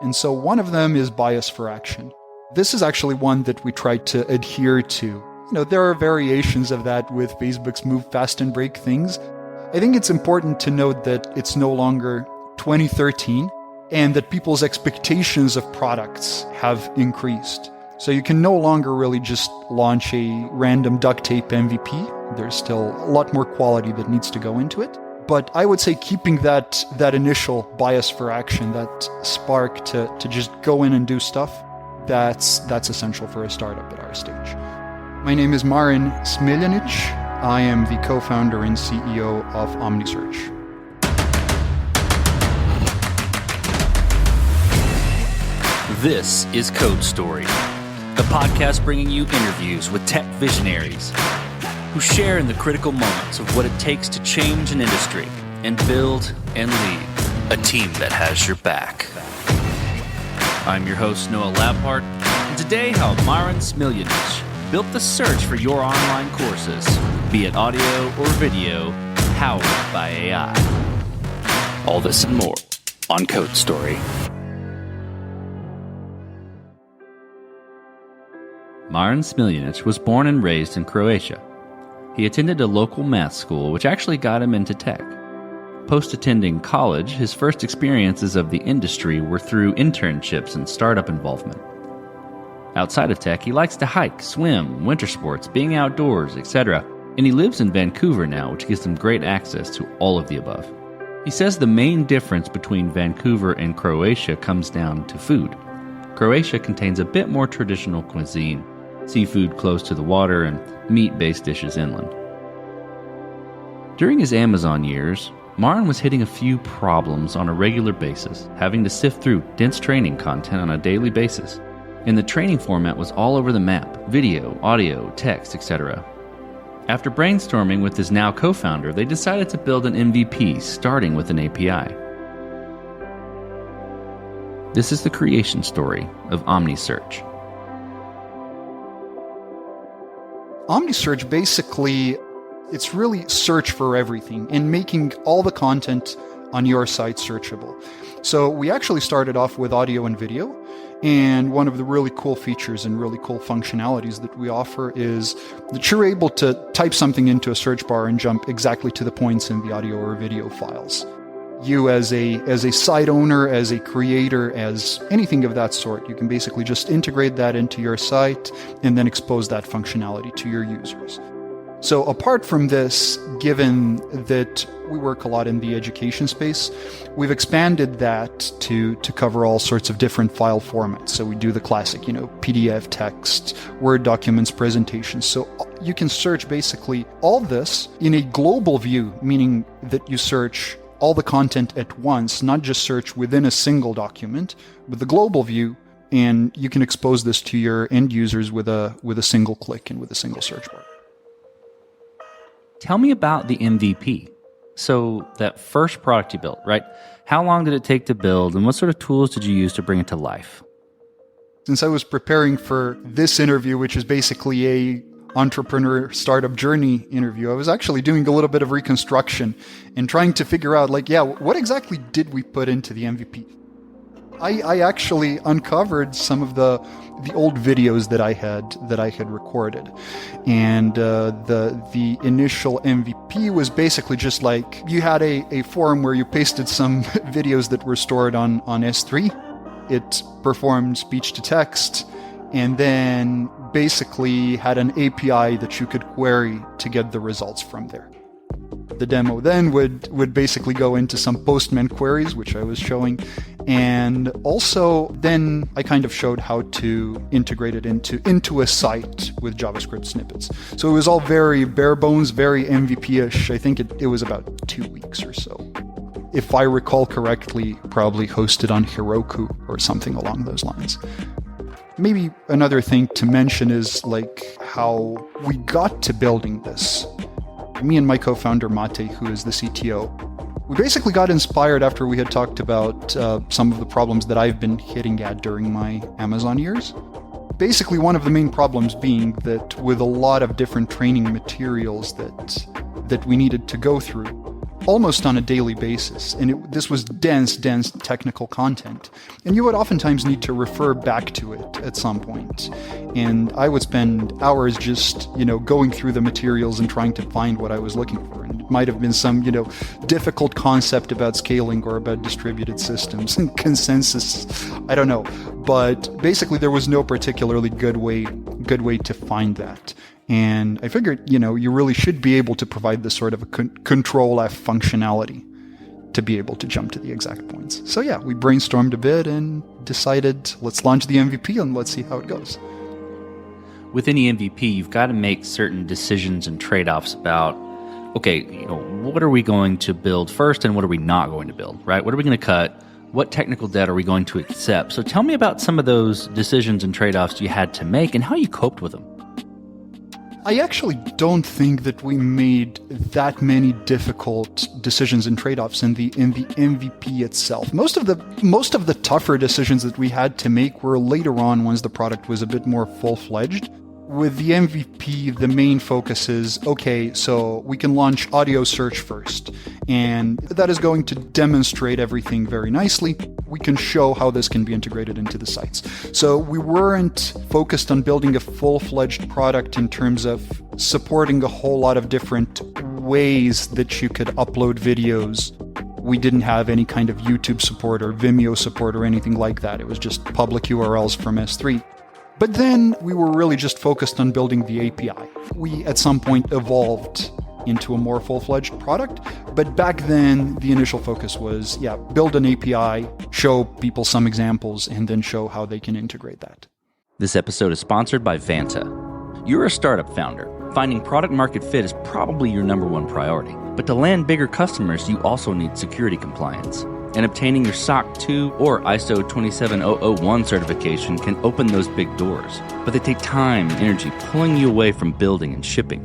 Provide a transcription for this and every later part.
And so one of them is bias for action. This is actually one that we try to adhere to. There are variations of that with Facebook's move fast and break things. I think it's important to note that it's no longer 2013 and that people's expectations of products have increased. So you can no longer really just launch a random duct tape MVP. There's still a lot more quality that needs to go into it. But I would say keeping that initial bias for action, that spark to just go in and do stuff, that's essential for a startup at our stage. My name is Marin Smiljanic. I am the co-founder and CEO of OmniSearch. This is Code Story, the podcast bringing you interviews with tech visionaries who share in the critical moments of what it takes to change an industry and build and lead a team that has your back. I'm your host, Noah Labhart, and today how Marin Smiljanic built the search for your online courses, be it audio or video, powered by AI. All this and more on Code Story. Marin Smiljanic was born and raised in Croatia. He attended a local math school, which actually got him into tech. Post-attending college, his first experiences of the industry were through internships and startup involvement. Outside of tech, he likes to hike, swim, winter sports, being outdoors, etc. And he lives in Vancouver now, which gives him great access to all of the above. He says the main difference between Vancouver and Croatia comes down to food. Croatia contains a bit more traditional cuisine, seafood close to the water, and meat-based dishes inland. During his Amazon years, Marin was hitting a few problems on a regular basis, having to sift through dense training content on a daily basis. And the training format was all over the map: video, audio, text, etc. After brainstorming with his now co-founder, they decided to build an MVP starting with an API. This is the creation story of OmniSearch. OmniSearch basically, it's really search for everything and making all the content on your site searchable. So we actually started off with audio and video, and one of the really cool features and really cool functionalities that we offer is that you're able to type something into a search bar and jump exactly to the points in the audio or video files. You as a site owner, as a creator, as anything of that sort, you can basically just integrate that into your site and then expose that functionality to your users. So apart from this, given that we work a lot in the education space, we've expanded that to cover all sorts of different file formats. So we do the classic, PDF, text, Word documents, presentations. So you can search basically all this in a global view, meaning that you search all the content at once, not just search within a single document, but the global view, and you can expose this to your end users with a single click and with a single search bar. Tell me about the MVP. So that first product you built, right? How long did it take to build, and what sort of tools did you use to bring it to life? Since I was preparing for this interview, which is basically a entrepreneur startup journey interview, I was actually doing a little bit of reconstruction and trying to figure out, what exactly did we put into the MVP? I actually uncovered some of the old videos that I had recorded, and the initial MVP was basically just like you had a form where you pasted some videos that were stored on S3. It performed speech to text, and then basically had an API that you could query to get the results from there. The demo then would basically go into some Postman queries, which I was showing, and also then I kind of showed how to integrate it into a site with JavaScript snippets. So it was all very bare bones, very MVP-ish. I think it was about 2 weeks or so. If I recall correctly, probably hosted on Heroku or something along those lines. Maybe another thing to mention is how we got to building this. Me and my co-founder Mate, who is the CTO, we basically got inspired after we had talked about some of the problems that I've been hitting at during my Amazon years. Basically, one of the main problems being that with a lot of different training materials that we needed to go through, almost on a daily basis. And this was dense technical content. And you would oftentimes need to refer back to it at some point. And I would spend hours just, going through the materials and trying to find what I was looking for. And it might have been some, difficult concept about scaling or about distributed systems and consensus. I don't know. But basically, there was no particularly good way to find that. And I figured, you really should be able to provide this sort of a control F functionality to be able to jump to the exact points. So yeah, we brainstormed a bit and decided, let's launch the MVP and let's see how it goes. With any MVP, you've got to make certain decisions and trade-offs about, okay, what are we going to build first and what are we not going to build, right? What are we going to cut? What technical debt are we going to accept? So tell me about some of those decisions and trade-offs you had to make and how you coped with them. I actually don't think that we made that many difficult decisions and trade-offs in the MVP itself. Most of the tougher decisions that we had to make were later on once the product was a bit more full-fledged. With the MVP, the main focus is, okay, so we can launch audio search first, and that is going to demonstrate everything very nicely. We can show how this can be integrated into the sites. So we weren't focused on building a full-fledged product in terms of supporting a whole lot of different ways that you could upload videos. We didn't have any kind of YouTube support or Vimeo support or anything like that. It was just public URLs from S3. But then we were really just focused on building the API. We, at some point, evolved into a more full-fledged product. But back then, the initial focus was, build an API, show people some examples, and then show how they can integrate that. This episode is sponsored by Vanta. You're a startup founder. Finding product market fit is probably your number one priority. But to land bigger customers, you also need security compliance. And obtaining your SOC 2 or ISO 27001 certification can open those big doors. But they take time and energy, pulling you away from building and shipping.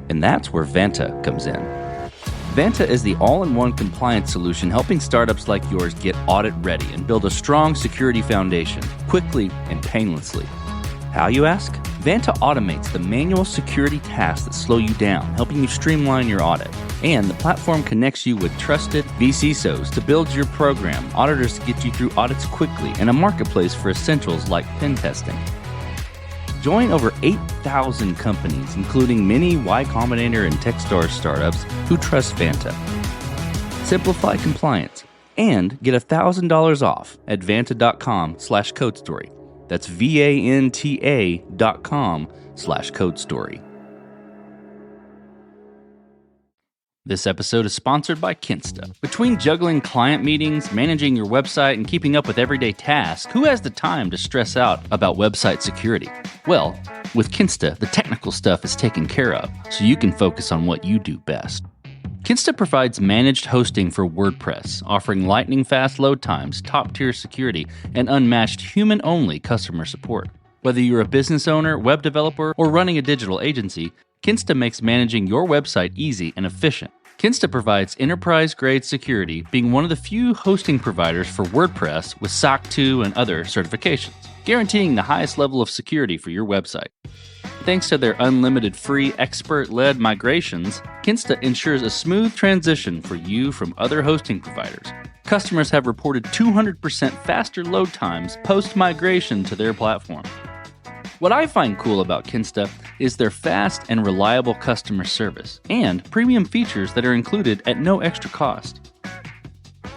And that's where Vanta comes in. Vanta is the all-in-one compliance solution helping startups like yours get audit ready and build a strong security foundation quickly and painlessly. How, you ask? Vanta automates the manual security tasks that slow you down, helping you streamline your audit. And the platform connects you with trusted vCISOs to build your program, auditors to get you through audits quickly, and a marketplace for essentials like pen testing. Join over 8,000 companies, including many Y Combinator and Techstars startups who trust Vanta. Simplify compliance and get $1,000 off at vanta.com/codestory. That's VANTA.com/codestory. This episode is sponsored by Kinsta. Between juggling client meetings, managing your website, and keeping up with everyday tasks, who has the time to stress out about website security? Well, with Kinsta, the technical stuff is taken care of, so you can focus on what you do best. Kinsta provides managed hosting for WordPress, offering lightning-fast load times, top-tier security, and unmatched human-only customer support. Whether you're a business owner, web developer, or running a digital agency, Kinsta makes managing your website easy and efficient. Kinsta provides enterprise-grade security, being one of the few hosting providers for WordPress with SOC 2 and other certifications, guaranteeing the highest level of security for your website. Thanks to their unlimited free expert-led migrations, Kinsta ensures a smooth transition for you from other hosting providers. Customers have reported 200% faster load times post-migration to their platform. What I find cool about Kinsta is their fast and reliable customer service and premium features that are included at no extra cost.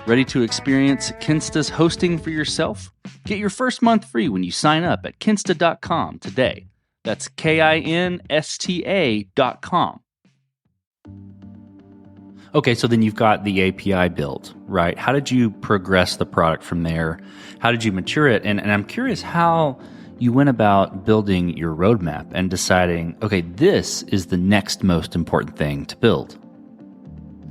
Ready to experience Kinsta's hosting for yourself? Get your first month free when you sign up at kinsta.com today. That's KINSTA.com. Okay, so then you've got the API built, right? How did you progress the product from there? How did you mature it? And I'm curious how you went about building your roadmap and deciding, okay, this is the next most important thing to build.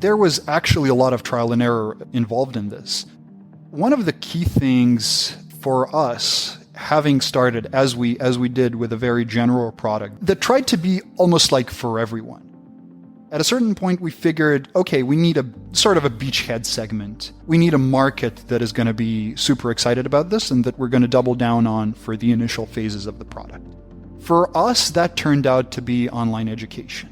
There was actually a lot of trial and error involved in this. One of the key things for us, having started as we did with a very general product that tried to be almost like for everyone. At a certain point, we figured, okay, we need a sort of a beachhead segment. We need a market that is going to be super excited about this and that we're going to double down on for the initial phases of the product. For us, that turned out to be online education.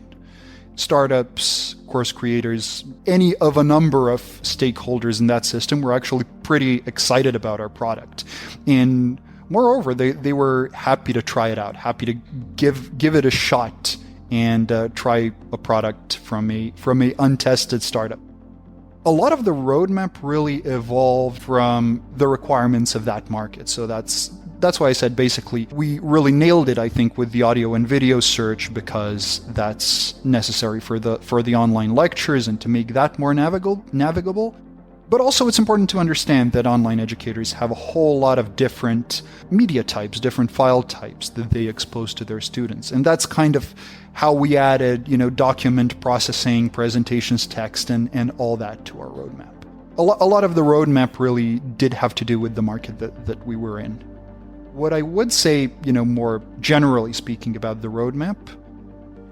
startups, course creators, any of a number of stakeholders in that system were actually pretty excited about our product. And moreover, they were happy to try it out, happy to give it a shot and try a product from a untested startup. A lot of the roadmap really evolved from the requirements of that market. So that's why I said basically we really nailed it, I think, with the audio and video search, because that's necessary for the online lectures and to make that more navigable. But also it's important to understand that online educators have a whole lot of different media types, different file types that they expose to their students. And that's kind of how we added, document processing, presentations, text, and all that to our roadmap. A lot of the roadmap really did have to do with the market that we were in. What I would say, more generally speaking about the roadmap,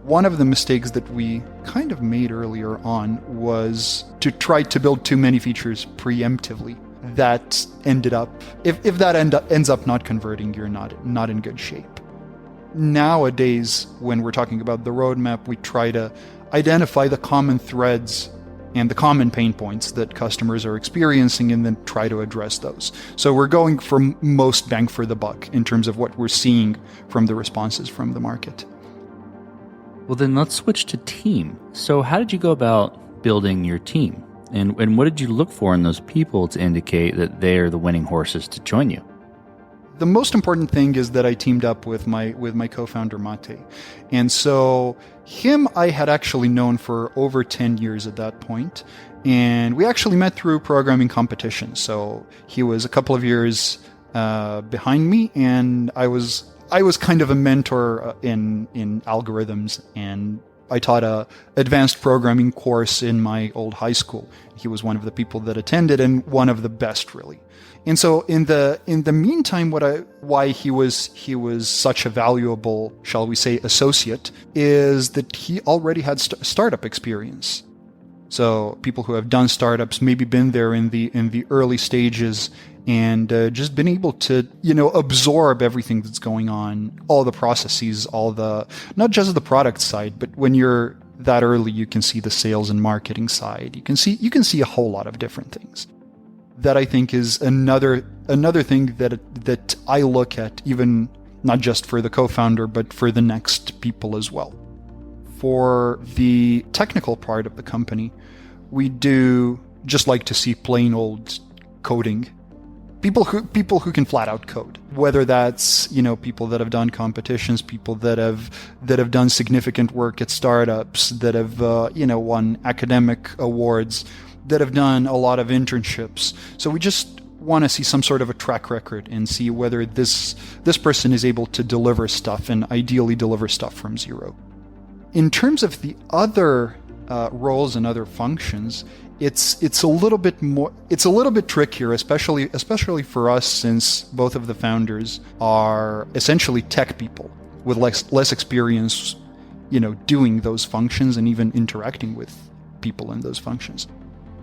one of the mistakes that we kind of made earlier on was to try to build too many features preemptively. That ended up, if that ends up not converting, you're not in good shape. Nowadays, when we're talking about the roadmap, we try to identify the common threads and the common pain points that customers are experiencing and then try to address those. So we're going for most bang for the buck in terms of what we're seeing from the responses from the market. Well, then let's switch to team. So how did you go about building your team? And what did you look for in those people to indicate that they are the winning horses to join you? The most important thing is that I teamed up with my co-founder Mate. And so him I had actually known for over 10 years at that point. And we actually met through programming competitions. So he was a couple of years behind me, and I was kind of a mentor in algorithms, and I taught a advanced programming course in my old high school. He was one of the people that attended and one of the best, really. And so in the meantime, why he was such a valuable, shall we say, associate, is that he already had startup experience. So people who have done startups, maybe been there in the early stages, and just been able to, absorb everything that's going on, all the processes, not just the product side, but when you're that early, you can see the sales and marketing side. You can see a whole lot of different things. That I think is another thing that I look at, even not just for the co-founder, but for the next people as well. For the technical part of the company, we do just like to see plain old coding. People who can flat out code, whether that's people that have done competitions, people that have done significant work at startups, that have won academic awards, that have done a lot of internships. So we just want to see some sort of a track record and see whether this person is able to deliver stuff, and ideally deliver stuff from zero. In terms of the other roles and other functions, it's a little bit trickier, especially for us, since both of the founders are essentially tech people with less experience, doing those functions and even interacting with people in those functions.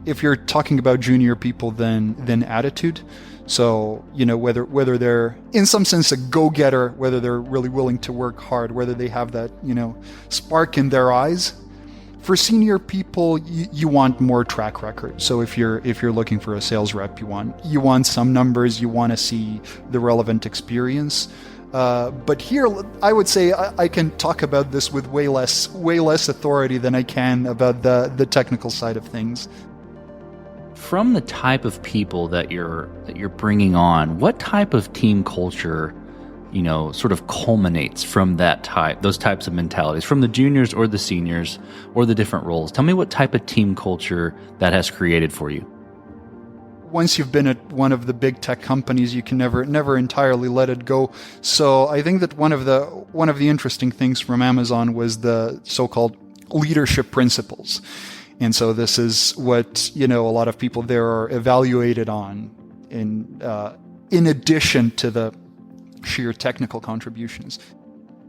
If you're talking about junior people, then attitude. So, whether they're in some sense a go-getter, whether they're really willing to work hard, whether they have that, spark in their eyes. For senior people, you want more track record. So if you're looking for a sales rep, you want some numbers, you want to see the relevant experience. But here, I would say I can talk about this with way less authority than I can about the technical side of those. From the type of people that you're bringing on, what type of team culture, sort of culminates from those types of mentalities, from the juniors or the seniors or the different roles? Tell me what type of team culture that has created for you. Once you've been at one of the big tech companies, you can never entirely let it go. So I think that one of the interesting things from Amazon was the so-called leadership principles. And so this is what, a lot of people there are evaluated on in addition to the sheer technical contributions.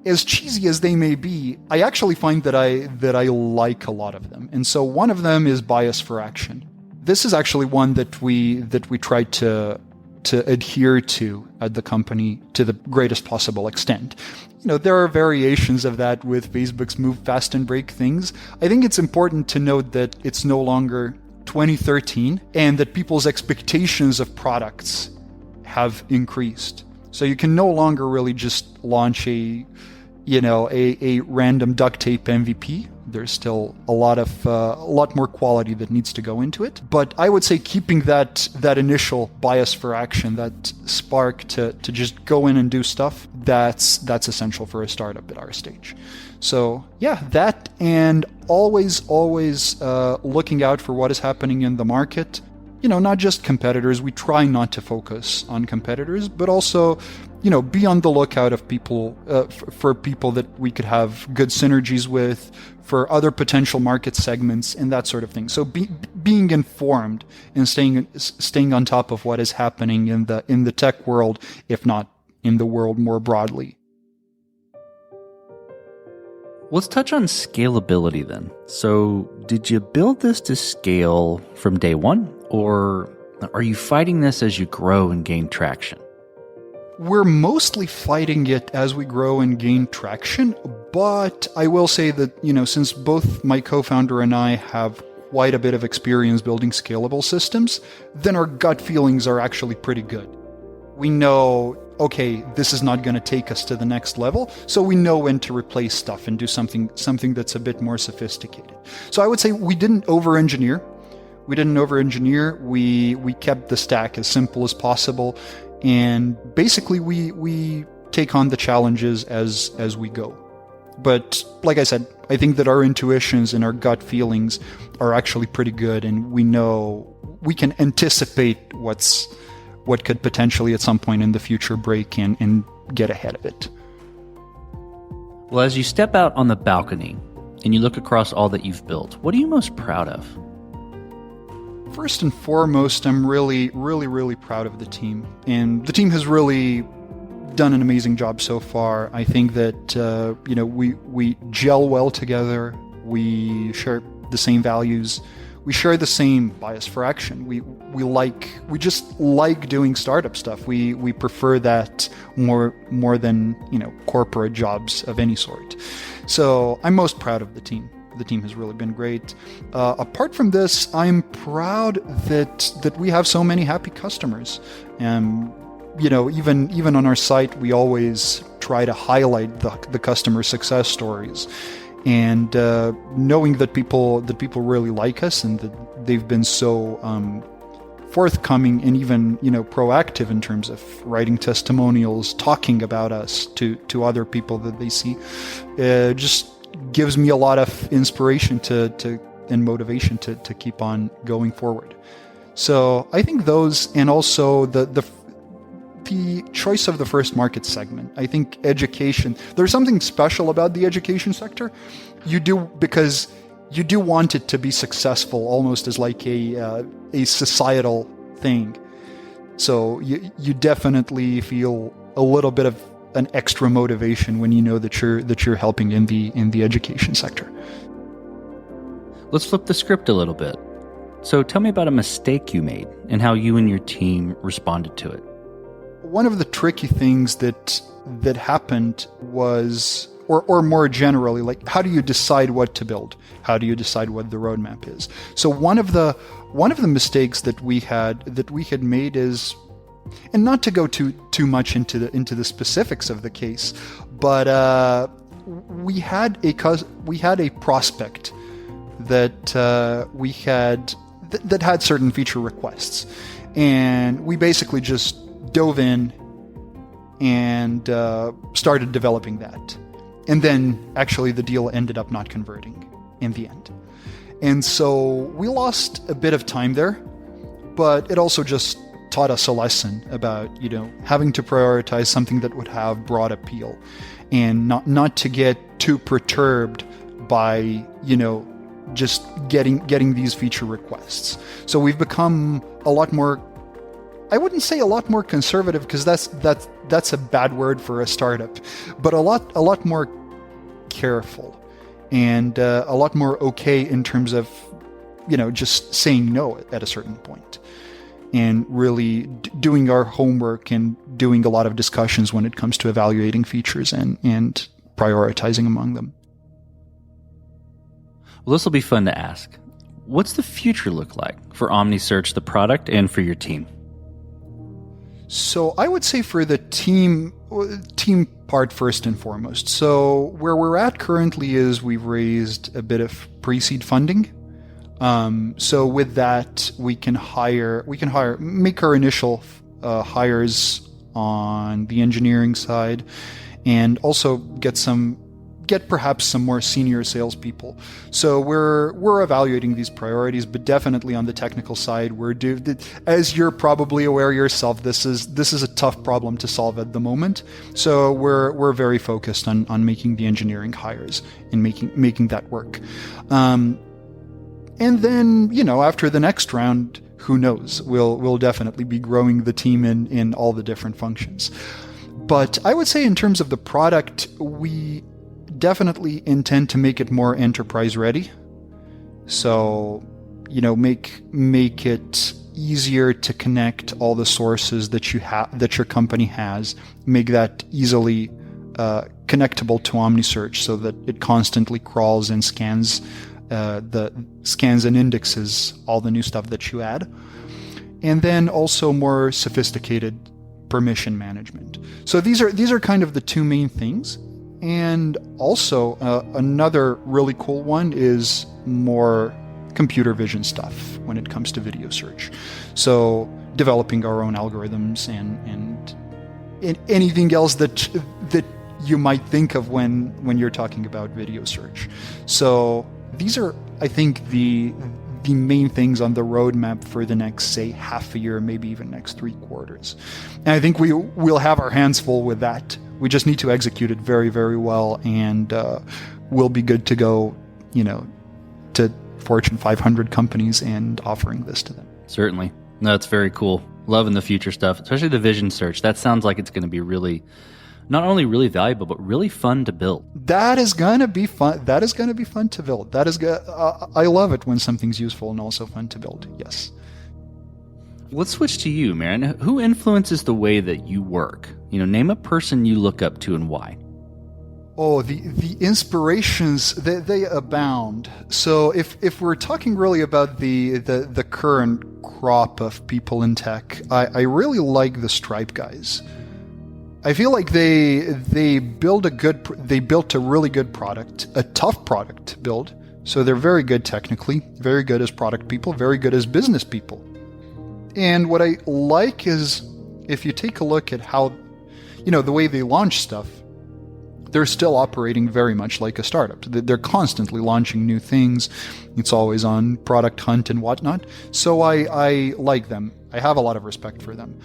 As cheesy as they may be, I actually find that I like a lot of them. And so one of them is bias for action. This is actually one that we tried to adhere to at the company to the greatest possible extent. There are variations of that with Facebook's move fast and break things. I think it's important to note that it's no longer 2013 and that people's expectations of products have increased. So you can no longer really just launch a random duct tape MVP. There's still a lot more quality that needs to go into it. But I would say keeping that initial bias for action, that spark to just go in and do stuff, that's essential for a startup at our stage. So yeah, that, and always looking out for what is happening in the market. Not just competitors. We try not to focus on competitors, but also, be on the lookout of people for people that we could have good synergies with, for other potential market segments and that sort of thing. So being informed and staying on top of what is happening in the tech world, if not in the world more broadly. Let's touch on scalability then. So did you build this to scale from day one, or are you fighting this as you grow and gain traction? We're mostly fighting it as we grow and gain traction, but I will say that, since both my co-founder and I have quite a bit of experience building scalable systems, then our gut feelings are actually pretty good. We know, okay, this is not going to take us to the next level, so we know when to replace stuff and do something that's a bit more sophisticated. So I would say we didn't over-engineer. We kept the stack as simple as possible, and basically we take on the challenges as we go. But like I said, I think that our intuitions and our gut feelings are actually pretty good, and we know we can anticipate what could potentially at some point in the future break and get ahead of it. Well, as you step out on the balcony and you look across all that you've built, what are you most proud of? First and foremost, I'm really, really, really proud of the team. And the team has really done an amazing job so far. I think that, we gel well together. We share the same values. We share the same bias for action. We just like doing startup stuff. We prefer that more than, corporate jobs of any sort. So I'm most proud of the team. The team has really been great. Apart from this, I'm proud that we have so many happy customers. And even on our site, we always try to highlight the customer success stories. And knowing that people really like us and that they've been so forthcoming and even proactive in terms of writing testimonials, talking about us to other people that they see, just gives me a lot of inspiration and motivation to keep on going forward. So I think those, and also the choice of the first market segment. I think education, there's something special about the education sector. Because you do want it to be successful, almost as like a societal thing. So you definitely feel a little bit of an extra motivation when you know that you're helping in the education sector. Let's flip the script a little bit. So tell me about a mistake you made and how you and your team responded to it. One of the tricky things that happened was, or more generally, like, how do you decide what to build? How do you decide what the roadmap is? So one of the mistakes that we had made is, and not to go too much into the specifics of the case, but we had a prospect that that had certain feature requests, and we basically just dove in and started developing that. And then actually the deal ended up not converting in the end. And so we lost a bit of time there, but it also just taught us a lesson about, having to prioritize something that would have broad appeal and not to get too perturbed by, just getting these feature requests. So we've become a lot more, I wouldn't say a lot more conservative, because that's a bad word for a startup, but a lot more careful and a lot more okay in terms of, just saying no at a certain point. and really doing our homework and doing a lot of discussions when it comes to evaluating features and prioritizing among them. Well, this will be fun to ask. What's the future look like for OmniSearch, the product, and for your team? So I would say for the team part first and foremost. So where we're at currently is we've raised a bit of pre-seed funding. So with that, we can make our initial hires on the engineering side, and also get perhaps some more senior salespeople. So we're evaluating these priorities, but definitely on the technical side, as you're probably aware yourself, this is a tough problem to solve at the moment. So we're very focused on making the engineering hires and making that work. And then, after the next round, who knows? We'll definitely be growing the team in all the different functions. But I would say in terms of the product, we definitely intend to make it more enterprise ready. So, make it easier to connect all the sources that your company has, make that easily connectable to OmniSearch so that it constantly crawls and scans and indexes all the new stuff that you add. And then also more sophisticated permission management. So these are kind of the two main things. And also another really cool one is more computer vision stuff when it comes to video search. So developing our own algorithms and anything else that you might think of when you're talking about video search. So these are, I think, the main things on the roadmap for the next, say, half a year, maybe even next 3 quarters. And I think we'll have our hands full with that. We just need to execute it very, very well, and we'll be good to go, to Fortune 500 companies and offering this to them. Certainly. No, it's very cool. Loving the future stuff, especially the vision search. That sounds like it's going to be really, not only really valuable, but really fun to build. That is going to be fun. That is going to be fun to build. I love it when something's useful and also fun to build. Yes. Let's switch to you, Marin. Who influences the way that you work? Name a person you look up to and why. Oh, the inspirations, they abound. So if we're talking really about the current crop of people in tech, I really like the Stripe guys. I feel like they built a really good product, a tough product to build. So they're very good technically, very good as product people, very good as business people. And what I like is, if you take a look at how, the way they launch stuff, they're still operating very much like a startup. They're constantly launching new things. It's always on product hunt and whatnot. So I like them. I have a lot of respect for them.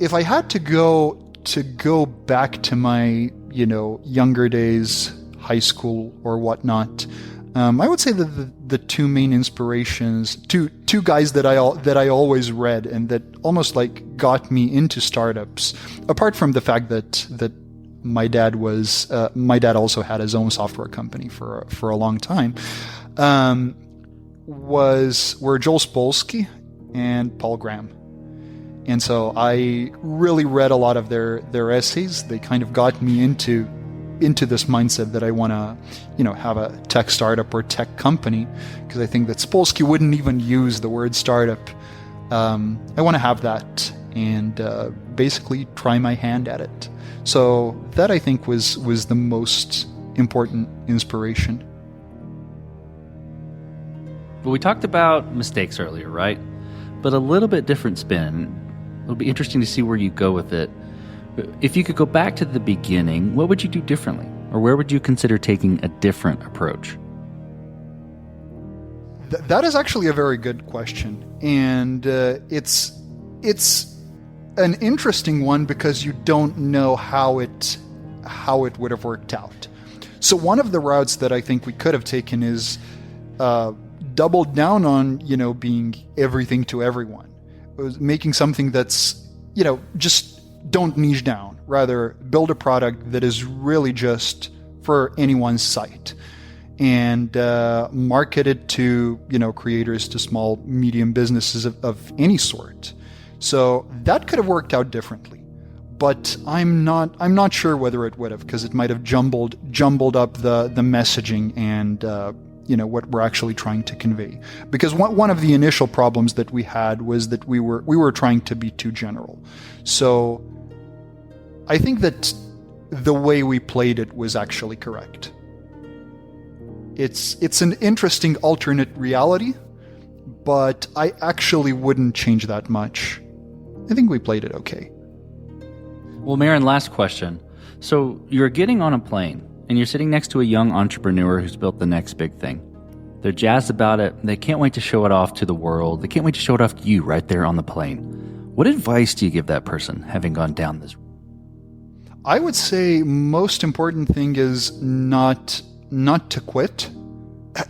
If I had to go back to my, younger days, high school or whatnot, I would say that the two main inspirations, two guys that I always read and that almost like got me into startups, apart from the fact that my dad also had his own software company for a long time, were Joel Spolsky and Paul Graham. And so I really read a lot of their essays. They kind of got me into this mindset that I want to, have a tech startup or tech company, because I think that Spolsky wouldn't even use the word startup. I want to have that and basically try my hand at it. So that, I think, was the most important inspiration. Well, we talked about mistakes earlier, right? But a little bit different spin. It'll be interesting to see where you go with it. If you could go back to the beginning, what would you do differently? Or where would you consider taking a different approach? That is actually a very good question. And it's an interesting one because you don't know how it would have worked out. So one of the routes that I think we could have taken is doubled down on, being everything to everyone. Making something that's, just don't niche down. Rather, build a product that is really just for anyone's site. and market it to, creators, to small, medium businesses of any sort. So that could have worked out differently. But I'm not sure whether it would have, because it might have jumbled up the messaging and what we're actually trying to convey. Because one of the initial problems that we had was that we were trying to be too general. So I think that the way we played it was actually correct. It's an interesting alternate reality, but I actually wouldn't change that much. I think we played it okay. Well, Marin, last question. So you're getting on a plane and you're sitting next to a young entrepreneur who's built the next big thing. They're jazzed about it. They can't wait to show it off to the world. They can't wait to show it off to you right there on the plane. What advice do you give that person having gone down this? I would say most important thing is not to quit.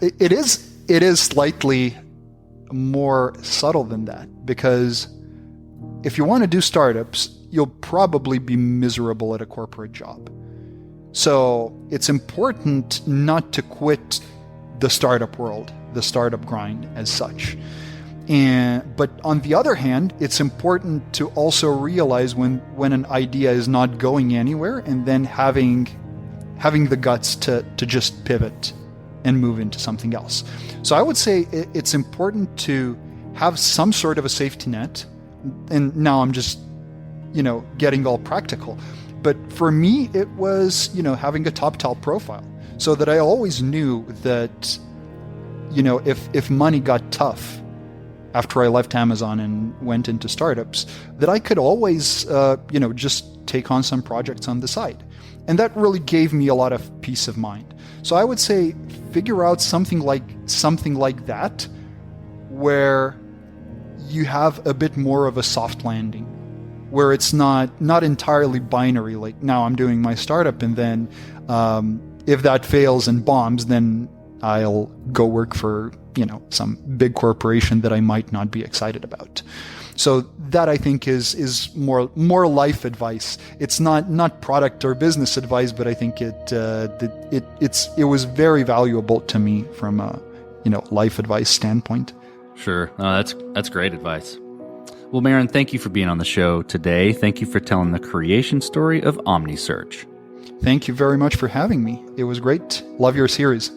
It is slightly more subtle than that, because if you want to do startups, you'll probably be miserable at a corporate job. So it's important not to quit the startup world, the startup grind as such. But on the other hand, it's important to also realize when an idea is not going anywhere, and then having the guts to just pivot and move into something else. So I would say it's important to have some sort of a safety net. And now I'm just getting all practical. But for me, it was, having a top talent profile, so that I always knew that, if money got tough after I left Amazon and went into startups, that I could always, just take on some projects on the side. And that really gave me a lot of peace of mind. So I would say figure out something like that, where you have a bit more of a soft landing, where it's not entirely binary, like now I'm doing my startup, and then if that fails and bombs, then I'll go work for some big corporation that I might not be excited about. So that, I think, is more life advice. It's not product or business advice, but I think it was very valuable to me from a life advice standpoint. Sure, that's great advice. Well, Marin, thank you for being on the show today. Thank you for telling the creation story of OmniSearch. Thank you very much for having me. It was great. Love your series.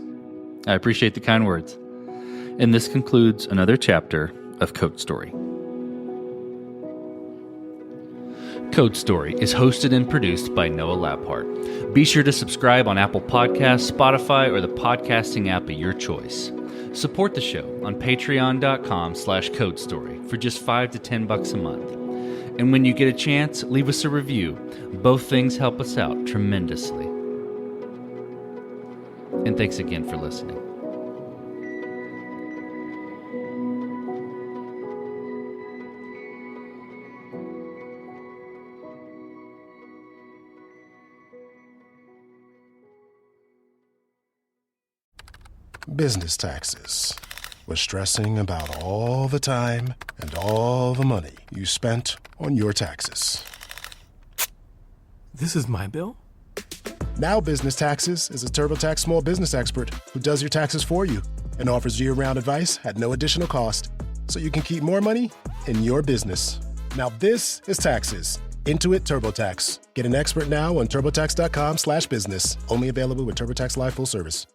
I appreciate the kind words. And this concludes another chapter of Code Story. Code Story is hosted and produced by Noah Laphart. Be sure to subscribe on Apple Podcasts, Spotify, or the podcasting app of your choice. Support the show on patreon.com/codestory for just $5 to $10 a month. And when you get a chance, leave us a review. Both things help us out tremendously. And thanks again for listening. Business taxes. Was stressing about all the time and all the money you spent on your taxes. This is my bill? Now Business Taxes is a TurboTax small business expert who does your taxes for you and offers year-round advice at no additional cost, so you can keep more money in your business. Now this is taxes. Intuit TurboTax. Get an expert now on TurboTax.com/business. Only available with TurboTax Live full service.